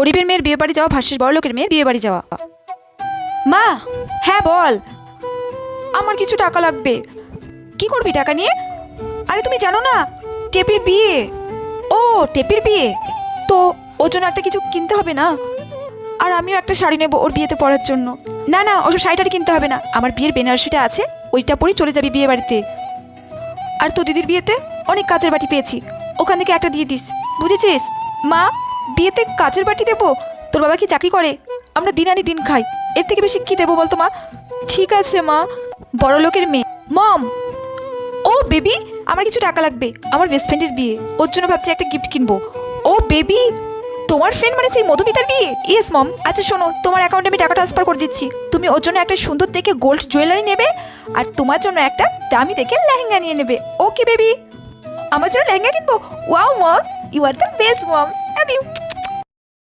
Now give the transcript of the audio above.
গরিবের মেয়ের বিয়ে বাড়ি যাওয়া ভার্সেস বড়লোকের মেয়ের বিয়ে বাড়ি যাওয়া। মা, হ্যাঁ বল। আমার কিছু টাকা লাগবে। কি করবি টাকা নিয়ে? আরে তুমি জানো না, টেপির বিয়ে। ও, টেপির বিয়ে, তো ওর জন্য একটা কিছু কিনতে হবে না? আর আমিও একটা শাড়ি নেবো ওর বিয়েতে পরার জন্য। না না, ওসব শাড়িটারি কিনতে হবে না, আমার বিয়ের বেনারসিটা আছে, ওইটা পরেই চলে যাবি বিয়ে বাড়িতে। আর তো দিদির বিয়েতে অনেক কাচের বাটি পেয়েছি, ওখান থেকে একটা দিয়ে দিস, বুঝেছিস? মা, বিয়েতে কাচের বাটি দেবো? তোর বাবা কি চাকরি করে? আমরা দিন আনি দিন খাই, এর থেকে বেশি কি দেবো বলতো মা? ঠিক আছে মা, বড় লোকের মেয়ে। মম, ও বেবি, আমার কিছু টাকা লাগবে, আমার বেস্ট ফ্রেন্ডের বিয়ে, ওর জন্য ভাবছি একটা গিফট কিনবো। ও বেবি, তোমার ফ্রেন্ড মানে সেই মধুমিতার বিয়ে? Yes mom. আচ্ছা শোনো, তোমার অ্যাকাউন্টে আমি টাকা ট্রান্সফার করে দিচ্ছি, তুমি ওর জন্য একটা সুন্দর দেখে গোল্ড জুয়েলারি নেবে, আর তোমার জন্য একটা দামি দেখে লেহেঙ্গা নিয়ে নেবে। Okay baby? আমার জন্য লেহেঙ্গা কিনবো? Wow mom, you are the best mom, love you.